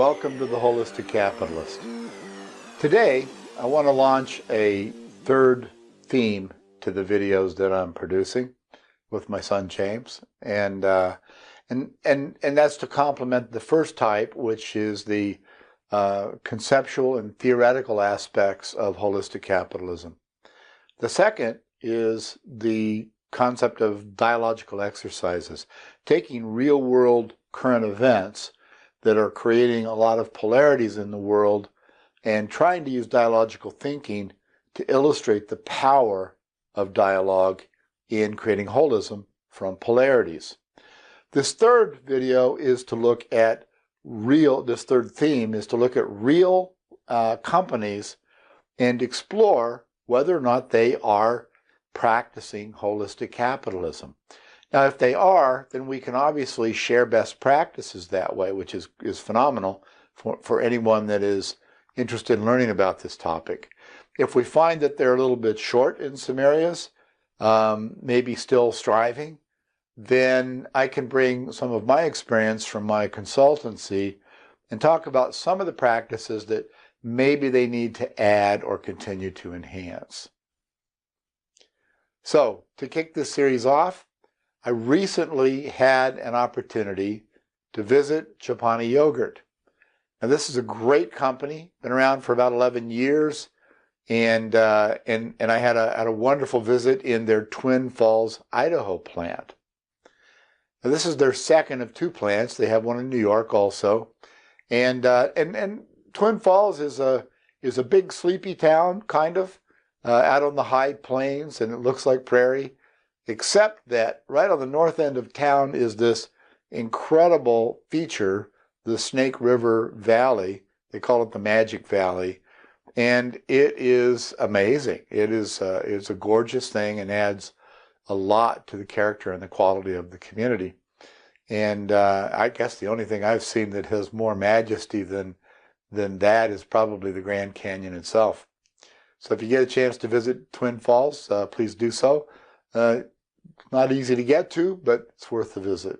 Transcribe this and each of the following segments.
welcome to the Holistic Capitalist. Today, I want to launch a third theme to the videos that I'm producing with my son James, and that's to complement the first type, which is the conceptual and theoretical aspects of holistic capitalism. The second is the concept of dialogical exercises, taking real-world current events that are creating a lot of polarities in the world and trying to use dialogical thinking to illustrate the power of dialogue in creating holism from polarities. This third video is to look at this third theme is to look at real companies and explore whether or not they are practicing holistic capitalism. Now, if they are, then we can obviously share best practices that way, which is phenomenal for anyone that is interested in learning about this topic. If we find that they're a little bit short in some areas, maybe still striving, then I can bring some of my experience from my consultancy and talk about some of the practices that maybe they need to add or continue to enhance. So, to kick this series off, I recently had an opportunity to visit Chobani Yogurt. Now, this is a great company, been around for about 11 years, and I had a wonderful visit in their Twin Falls, Idaho plant. Now, this is their second of two plants. They have one in New York also, and Twin Falls is a big sleepy town, kind of, out on the high plains, and it looks like prairie. Except that right on the north end of town is this incredible feature, the Snake River Valley. They call it the Magic Valley, and it is amazing. It's a gorgeous thing and adds a lot to the character and the quality of the community. And I guess the only thing I've seen that has more majesty than that is probably the Grand Canyon itself. So if you get a chance to visit Twin Falls, please do so. Not easy to get to, but it's worth the visit.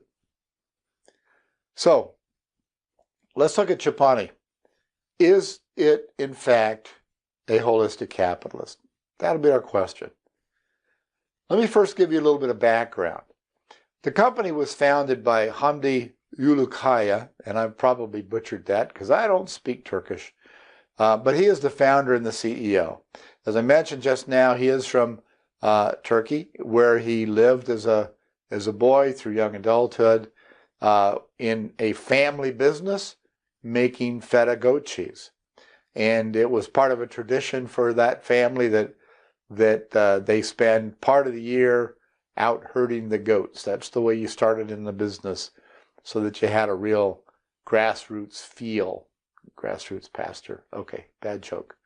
So, let's look at Chobani. Is it, in fact, a holistic capitalist? That'll be our question. Let me first give you a little bit of background. The company was founded by Hamdi Ulukaya, and I've probably butchered that because I don't speak Turkish, but he is the founder and the CEO. As I mentioned just now, he is from Turkey, where he lived as a boy through young adulthood in a family business making feta goat cheese, and it was part of a tradition for that family that they spend part of the year out herding the goats. That's the way you started in the business, so that you had a real grassroots feel. Grassroots pastor. Okay, bad joke.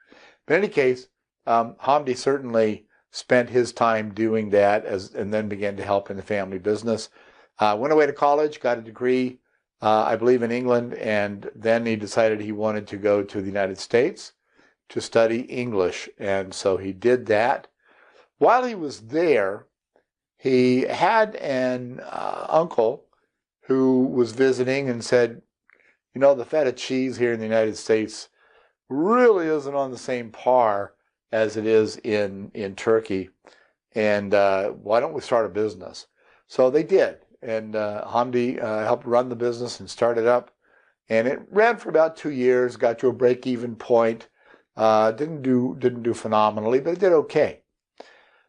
But in any case, Hamdi certainly spent his time doing that and then began to help in the family business. Went away to college, got a degree, I believe in England, and then he decided he wanted to go to the United States to study English, and so he did that. While he was there, he had an uncle who was visiting and said, you know, the feta cheese here in the United States really isn't on the same par as it is in Turkey, and why don't we start a business? So they did, and Hamdi helped run the business and start it up, and it ran for about 2 years, got to a break-even point. Didn't do phenomenally, but it did okay.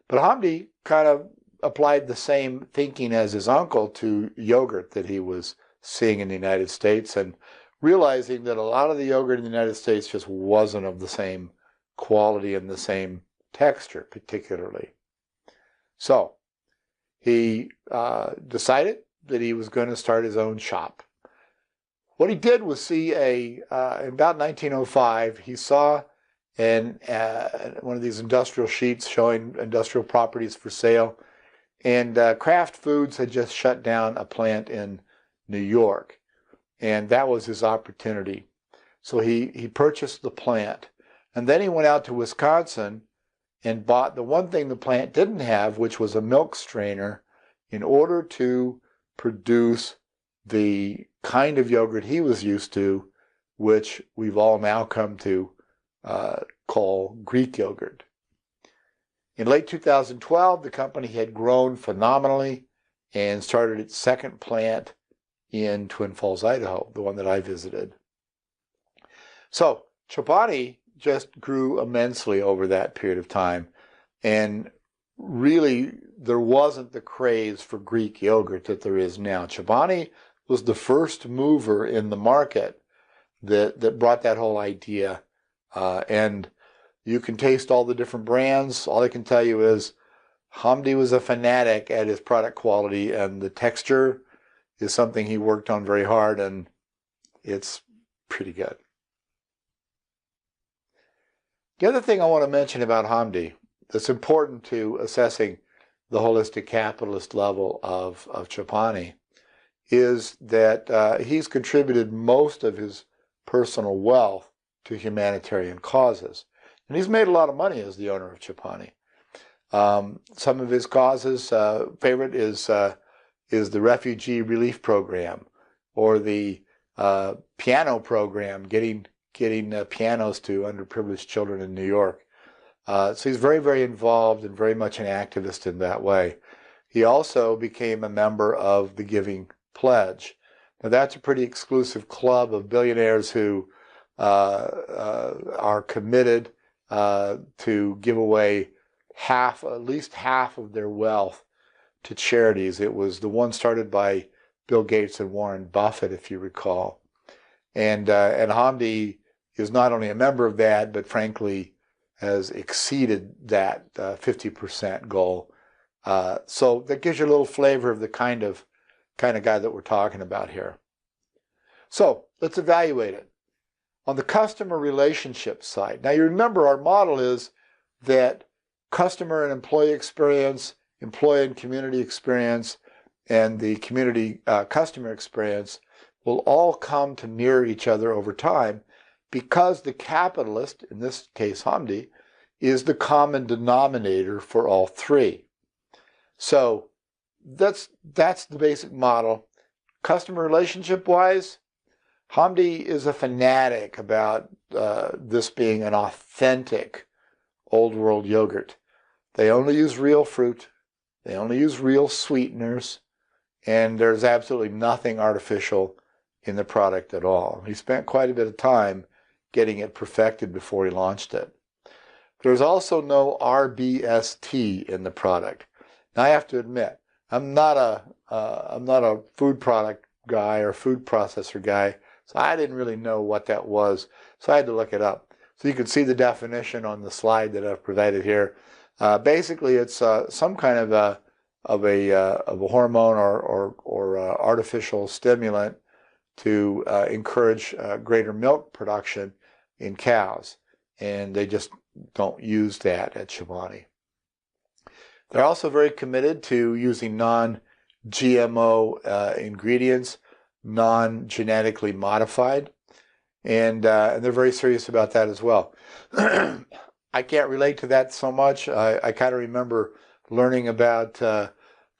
But Hamdi kind of applied the same thinking as his uncle to yogurt that he was seeing in the United States, and realizing that a lot of the yogurt in the United States just wasn't of the same quality and the same texture, particularly. So he decided that he was going to start his own shop. What he did was see in about 1905, he saw one of these industrial sheets showing industrial properties for sale, and Kraft Foods had just shut down a plant in New York, and that was his opportunity. So he purchased the plant. And then he went out to Wisconsin and bought the one thing the plant didn't have, which was a milk strainer, in order to produce the kind of yogurt he was used to which we've all now come to call Greek yogurt. In late 2012, the company had grown phenomenally and started its second plant in Twin Falls, Idaho, the one that I visited. So Chobani just grew immensely over that period of time, and really there wasn't the craze for Greek yogurt that there is now. Chobani was the first mover in the market that brought that whole idea, and you can taste all the different brands. All I can tell you is Hamdi was a fanatic at his product quality, and the texture is something he worked on very hard, and it's pretty good. The other thing I want to mention about Hamdi that's important to assessing the holistic capitalist level of Chobani is that he's contributed most of his personal wealth to humanitarian causes. And he's made a lot of money as the owner of Chobani. Some of his causes, favorite is the refugee relief program, or the piano program, getting pianos to underprivileged children in New York. So he's very, very involved and very much an activist in that way. He also became a member of the Giving Pledge. Now that's a pretty exclusive club of billionaires who are committed to give away at least half of their wealth to charities. It was the one started by Bill Gates and Warren Buffett, if you recall. And Hamdi is not only a member of that, but frankly has exceeded that 50% goal. So that gives you a little flavor of the kind of guy that we're talking about here. So let's evaluate it. On the customer relationship side, now you remember our model is that customer and employee experience, employee and community experience, and the community customer experience will all come to mirror each other over time, because the capitalist, in this case Hamdi, is the common denominator for all three. So that's the basic model. Customer relationship wise, Hamdi is a fanatic about this being an authentic old world yogurt. They only use real fruit, they only use real sweeteners, and there's absolutely nothing artificial in the product at all. He spent quite a bit of time getting it perfected before he launched it. There's also no RBST in the product. Now I have to admit, I'm not a food product guy or food processor guy, so I didn't really know what that was. So I had to look it up. So you can see the definition on the slide that I've provided here. Basically, it's some kind of a hormone or artificial stimulant to encourage greater milk production in cows, and they just don't use that at Chobani. They're also very committed to using non-GMO ingredients, non-genetically modified, and they're very serious about that as well. I can't relate to that so much. I kind of remember learning about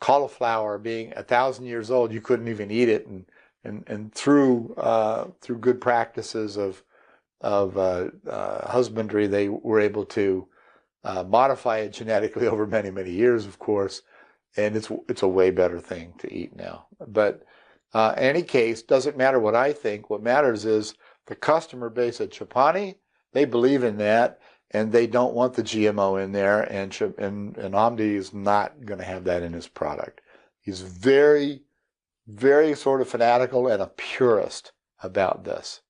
cauliflower being 1,000 years old. You couldn't even eat it, and through good practices of husbandry, they were able to modify it genetically over many, many years, of course, and it's a way better thing to eat now. But in any case, doesn't matter what I think. What matters is the customer base at Chobani, they believe in that, and they don't want the GMO in there, and Hamdi is not going to have that in his product. He's very, very sort of fanatical and a purist about this.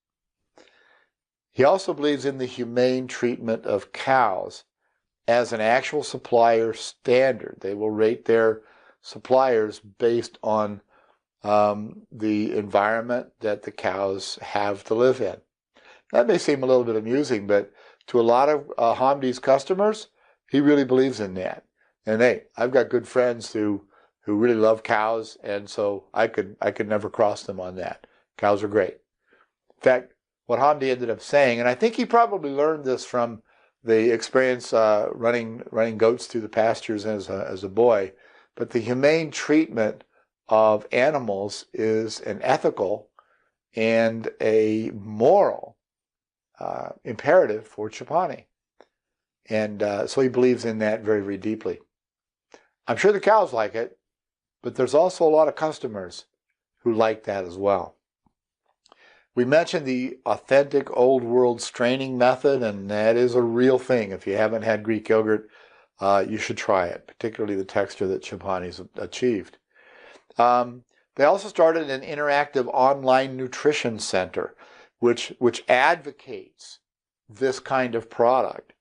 He also believes in the humane treatment of cows as an actual supplier standard. They will rate their suppliers based on the environment that the cows have to live in. That may seem a little bit amusing, but to a lot of Hamdi's customers, he really believes in that. And hey, I've got good friends who really love cows, and so I could never cross them on that. Cows are great. In fact, what Hamdi ended up saying, and I think he probably learned this from the experience running goats through the pastures as a boy, but the humane treatment of animals is an ethical and a moral imperative for Chobani. And so he believes in that very, very deeply. I'm sure the cows like it, but there's also a lot of customers who like that as well. We mentioned the authentic old world straining method, and that is a real thing. If you haven't had Greek yogurt, you should try it, particularly the texture that Chobani's achieved. They also started an interactive online nutrition center, which advocates this kind of product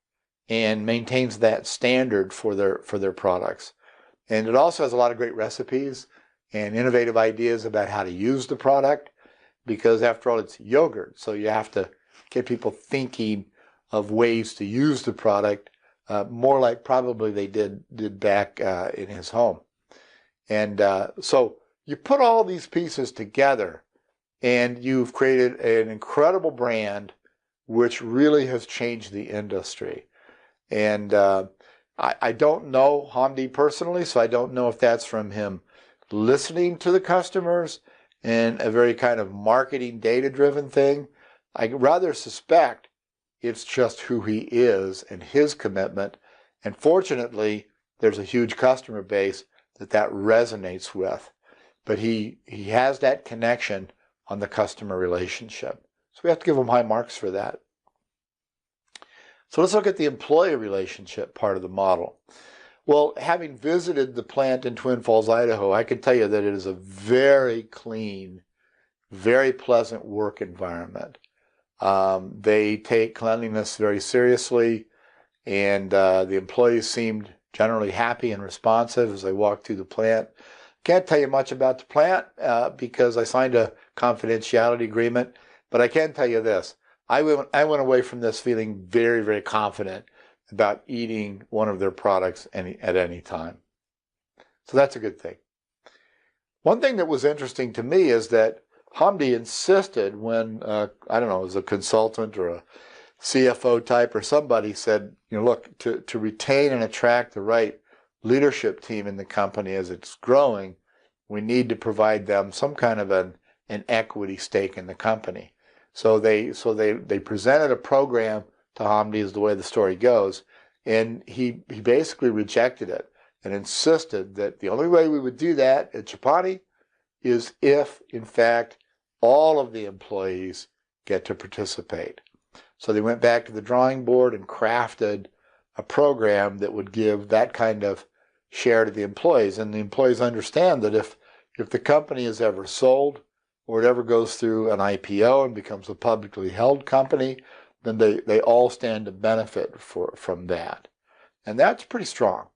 and maintains that standard for their products. And it also has a lot of great recipes and innovative ideas about how to use the product, because after all, it's yogurt. So you have to get people thinking of ways to use the product, more like probably they did back in his home. And so you put all these pieces together and you've created an incredible brand which really has changed the industry. And I don't know Hamdi personally, so I don't know if that's from him listening to the customers and a very kind of marketing data-driven thing. I rather suspect it's just who he is and his commitment. And fortunately, there's a huge customer base that resonates with. But he has that connection on the customer relationship. So we have to give him high marks for that. So let's look at the employee relationship part of the model. Well, having visited the plant in Twin Falls, Idaho, I can tell you that it is a very clean, very pleasant work environment. They take cleanliness very seriously, and the employees seemed generally happy and responsive as I walked through the plant. Can't tell you much about the plant because I signed a confidentiality agreement, but I can tell you this. I went away from this feeling very, very confident about eating one of their products at any time. So that's a good thing. One thing that was interesting to me is that Hamdi insisted when, I don't know, it was a consultant or a CFO type or somebody said, look, to retain and attract the right leadership team in the company as it's growing, we need to provide them some kind of an equity stake in the company. So they presented a program to Hamdi, is the way the story goes, and he basically rejected it and insisted that the only way we would do that at Chobani is if, in fact, all of the employees get to participate. So they went back to the drawing board and crafted a program that would give that kind of share to the employees. And the employees understand that if the company is ever sold or it ever goes through an IPO and becomes a publicly held company, then they all stand to benefit from that. And that's pretty strong.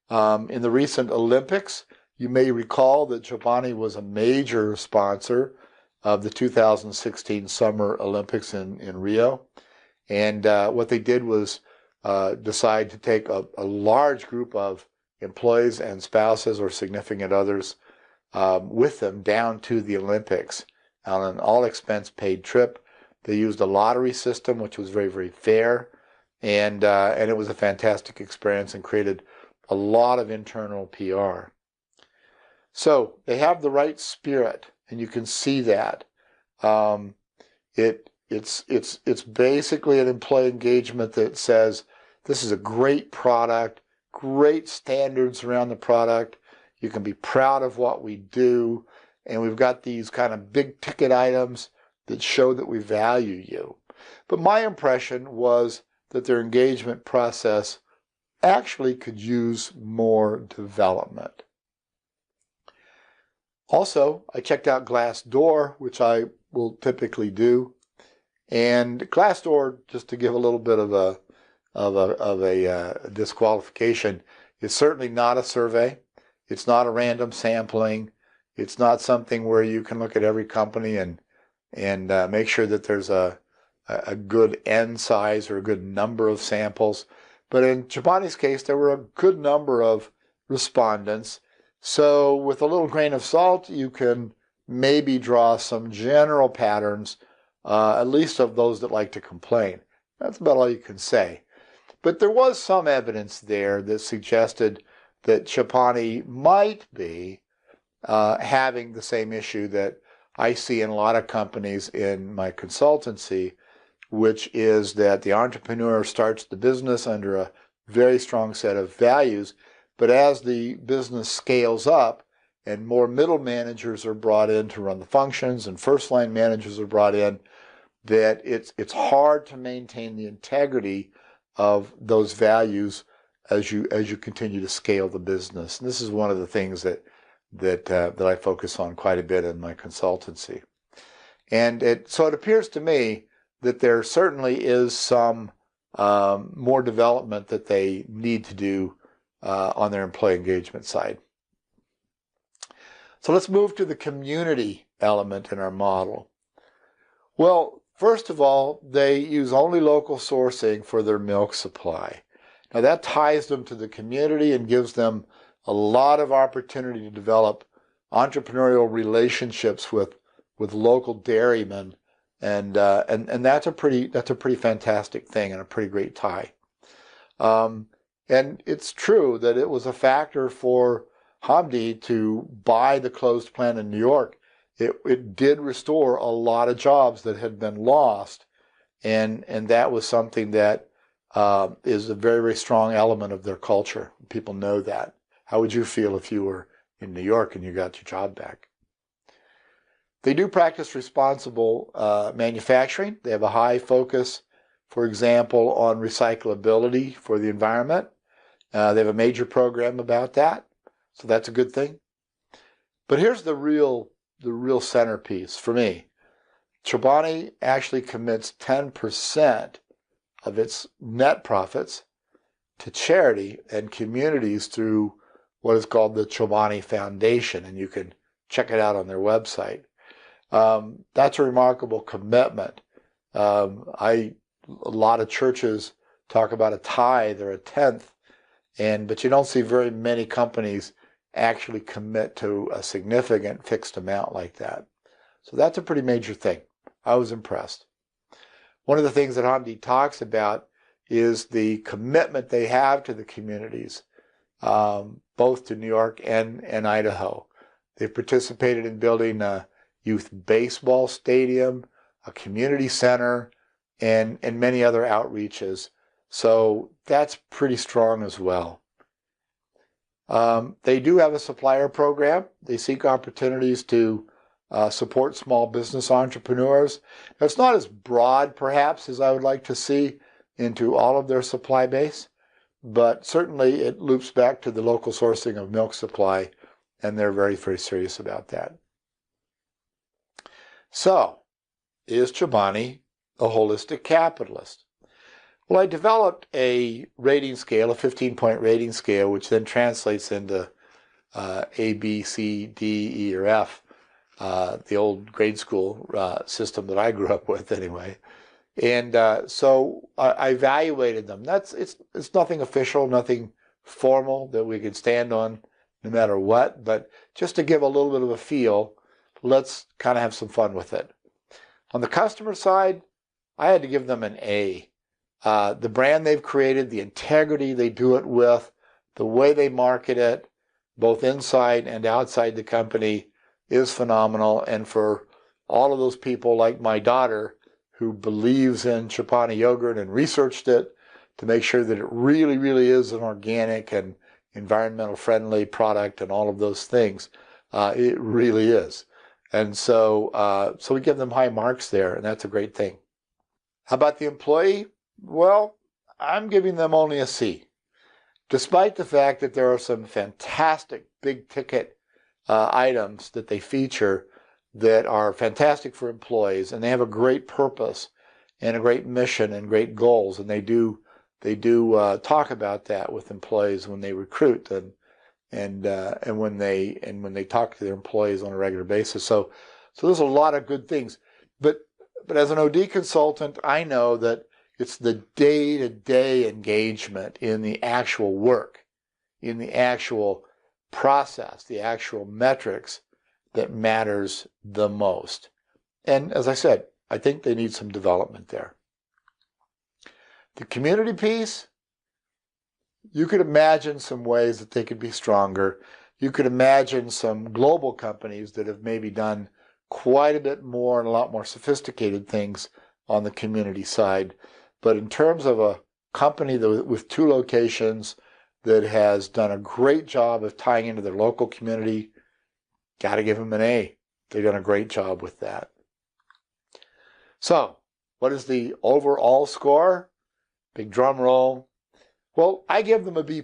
In the recent Olympics, you may recall that Chobani was a major sponsor of the 2016 Summer Olympics in Rio. And what they did was decide to take a large group of employees and spouses or significant others with them down to the Olympics on an all-expense paid trip. They used a lottery system, which was very, very fair, and it was a fantastic experience and created a lot of internal PR. So they have the right spirit, and you can see that. It's basically an employee engagement that says this is a great product, great standards around the product. You can be proud of what we do, and we've got these kind of big ticket items that show that we value you. But my impression was that their engagement process actually could use more development. Also, I checked out Glassdoor, which I will typically do. And Glassdoor, just to give a little bit of a disqualification, is certainly not a survey. It's not a random sampling. It's not something where you can look at every company and make sure that there's a good N size or a good number of samples. But in Chobani's case, there were a good number of respondents. So with a little grain of salt, you can maybe draw some general patterns, at least of those that like to complain. That's about all you can say. But there was some evidence there that suggested that Chobani might be having the same issue that I see in a lot of companies in my consultancy, which is that the entrepreneur starts the business under a very strong set of values, but as the business scales up and more middle managers are brought in to run the functions and first line managers are brought in, that it's hard to maintain the integrity of those values as you continue to scale the business. And this is one of the things that I focus on quite a bit in my consultancy. And so it appears to me that there certainly is some more development that they need to do on their employee engagement side. So let's move to the community element in our model. Well, first of all, they use only local sourcing for their milk supply. Now that ties them to the community and gives them a lot of opportunity to develop entrepreneurial relationships with local dairymen, and that's a pretty fantastic thing and a pretty great tie. And it's true that it was a factor for Hamdi to buy the closed plant in New York. It did restore a lot of jobs that had been lost, and that was something that is a very, very strong element of their culture. People know that. How would you feel if you were in New York and you got your job back? They do practice responsible manufacturing. They have a high focus, for example, on recyclability for the environment. They have a major program about that, so that's a good thing. But here's the real centerpiece for me. Chobani actually commits 10% of its net profits to charity and communities through what is called the Chobani Foundation, and you can check it out on their website. That's a remarkable commitment. A lot of churches talk about a tithe or a tenth, but you don't see very many companies actually commit to a significant fixed amount like that. So that's a pretty major thing. I was impressed. One of the things that Hamdi talks about is the commitment they have to the communities, both to New York and Idaho. They've participated in building a youth baseball stadium, a community center, and many other outreaches. So that's pretty strong as well. They do have a supplier program. They seek opportunities to support small business entrepreneurs. Now, it's not as broad, perhaps, as I would like to see into all of their supply base, but certainly it loops back to the local sourcing of milk supply, and they're very, very serious about that. So, is Chobani a holistic capitalist? Well, I developed a rating scale, a 15-point rating scale, which then translates into A, B, C, D, E, or F, the old grade school system that I grew up with anyway. And so I evaluated them. It's nothing official, nothing formal that we could stand on no matter what, but just to give a little bit of a feel, let's kind of have some fun with it. On the customer side, I had to give them an A. The brand they've created, the integrity they do it with, the way they market it, both inside and outside the company, is phenomenal. And for all of those people like my daughter who believes in Chobani yogurt and researched it to make sure that it really, really is an organic and environmental friendly product and all of those things, it really is. And so we give them high marks there, and that's a great thing. How about the employee? Well, I'm giving them only a C. Despite the fact that there are some fantastic big ticket items that they feature that are fantastic for employees, and they have a great purpose and a great mission and great goals, and they do talk about that with employees when they recruit and when they talk to their employees on a regular basis. So there's a lot of good things, but as an OD consultant, I know that it's the day-to-day engagement in the actual work, in the actual process, the actual metrics that matters the most. And as I said, I think they need some development there. The community piece, you could imagine some ways that they could be stronger. You could imagine some global companies that have maybe done quite a bit more and a lot more sophisticated things on the community side. But in terms of a company with 2 locations that has done a great job of tying into their local community, got to give them an A. They've done a great job with that. So, what is the overall score? Big drum roll. Well, I give them a B+,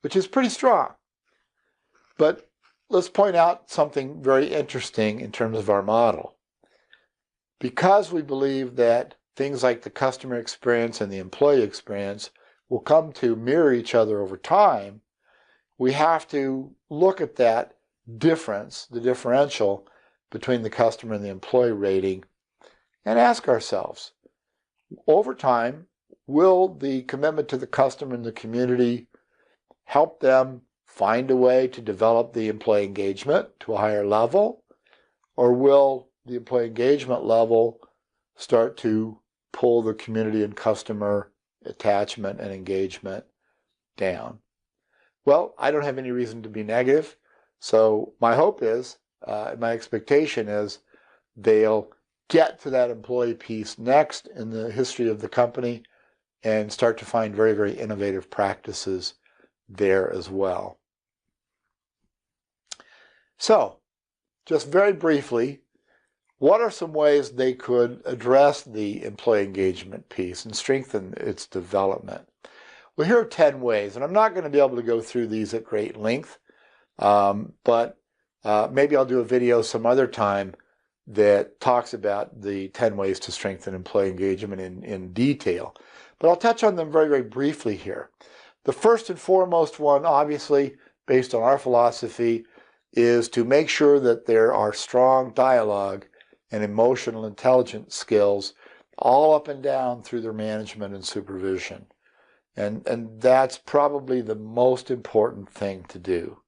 which is pretty strong. But let's point out something very interesting in terms of our model. Because we believe that things like the customer experience and the employee experience will come to mirror each other over time, we have to look at that difference, the differential between the customer and the employee rating, and ask ourselves, over time, will the commitment to the customer and the community help them find a way to develop the employee engagement to a higher level, or will the employee engagement level start to pull the community and customer attachment and engagement down? Well, I don't have any reason to be negative, so my hope is, my expectation is, they'll get to that employee piece next in the history of the company and start to find very, very innovative practices there as well. So, just very briefly, what are some ways they could address the employee engagement piece and strengthen its development? Well, here are 10 ways, and I'm not going to be able to go through these at great length, but maybe I'll do a video some other time that talks about the 10 ways to strengthen employee engagement in detail. But I'll touch on them very, very briefly here. The first and foremost one, obviously, based on our philosophy, is to make sure that there are strong dialogue and emotional intelligence skills all up and down through their management and supervision. And that's probably the most important thing to do.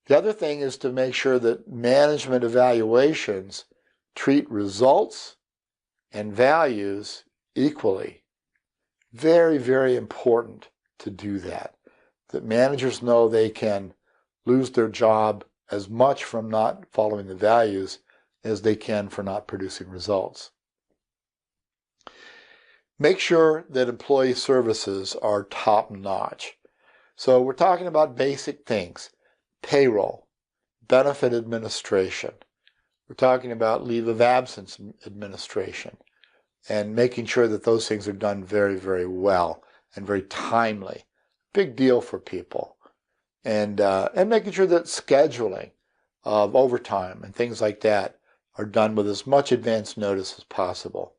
The other thing is to make sure that management evaluations treat results and values equally. Very, very important to do that. That managers know they can lose their job as much from not following the values as they can for not producing results. Make sure that employee services are top-notch. So we're talking about basic things: payroll, benefit administration. We're talking about leave of absence administration, and making sure that those things are done very, very well and very timely. Big deal for people. And making sure that scheduling of overtime and things like that are done with as much advance notice as possible.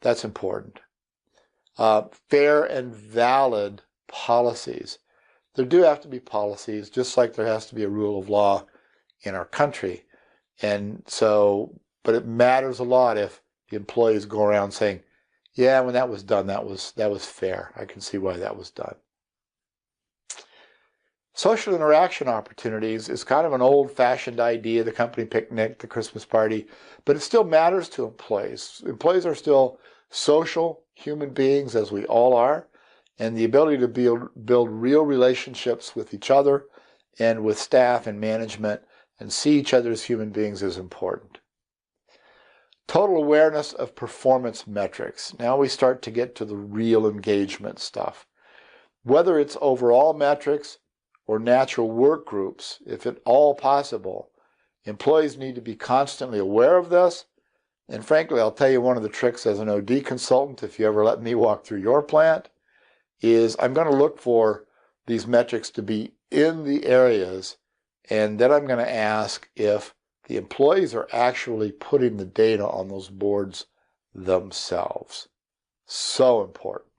That's important. Fair and valid policies. There do have to be policies, just like there has to be a rule of law in our country. And so, but it matters a lot if the employees go around saying, yeah, when that was done, that was fair. I can see why that was done. Social interaction opportunities is kind of an old-fashioned idea, the company picnic, the Christmas party, but it still matters to employees. Employees are still social human beings, as we all are, and the ability to build real relationships with each other and with staff and management and see each other as human beings is important. Total awareness of performance metrics. Now we start to get to the real engagement stuff. Whether it's overall metrics or natural work groups, if at all possible, employees need to be constantly aware of this. And frankly, I'll tell you one of the tricks as an OD consultant, if you ever let me walk through your plant, is I'm going to look for these metrics to be in the areas, and then I'm going to ask if the employees are actually putting the data on those boards themselves. So important.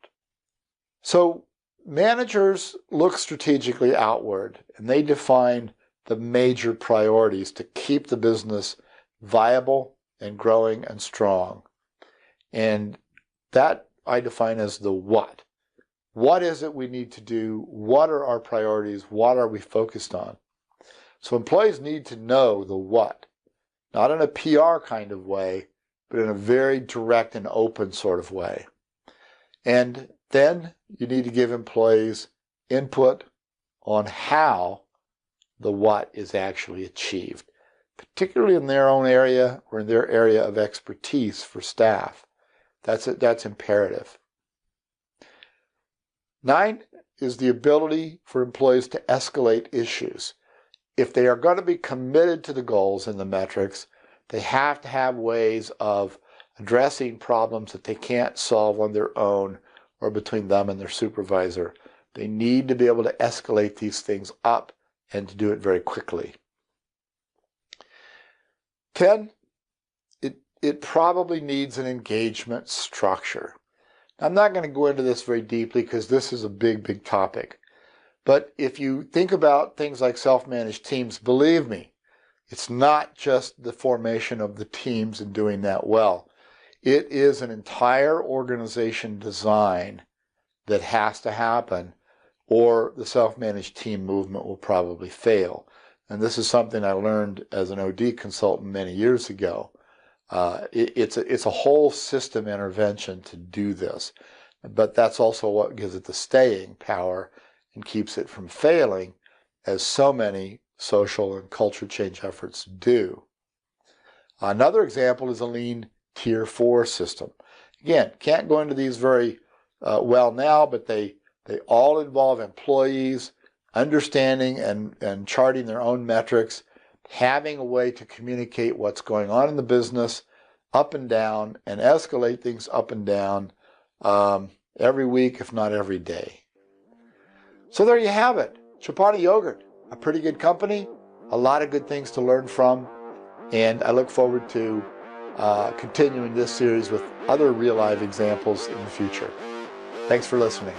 So managers look strategically outward, and they define the major priorities to keep the business viable and growing and strong. And that I define as the what. What is it we need to do? What are our priorities? What are we focused on? So employees need to know the what, not in a PR kind of way, but in a very direct and open sort of way. And then you need to give employees input on how the what is actually achieved. particularly in their own area or in their area of expertise for staff. That's imperative. 9 is the ability for employees to escalate issues. If they are going to be committed to the goals and the metrics, they have to have ways of addressing problems that they can't solve on their own or between them and their supervisor. They need to be able to escalate these things up and to do it very quickly. 10, it probably needs an engagement structure. I'm not going to go into this very deeply because this is a big topic. But if you think about things like self-managed teams, believe me, it's not just the formation of the teams and doing that well. It is an entire organization design that has to happen, or the self-managed team movement will probably fail. And this is something I learned as an OD consultant many years ago. It's a whole system intervention to do this, but that's also what gives it the staying power and keeps it from failing, as so many social and culture change efforts do. Another example is a lean Tier 4 system. Again, can't go into these very well now, but they all involve employees understanding and charting their own metrics, having a way to communicate what's going on in the business up and down, and escalate things up and down every week, if not every day. So there you have it. Chobani Yogurt, a pretty good company, a lot of good things to learn from, and I look forward to continuing this series with other real life examples in the future. Thanks for listening.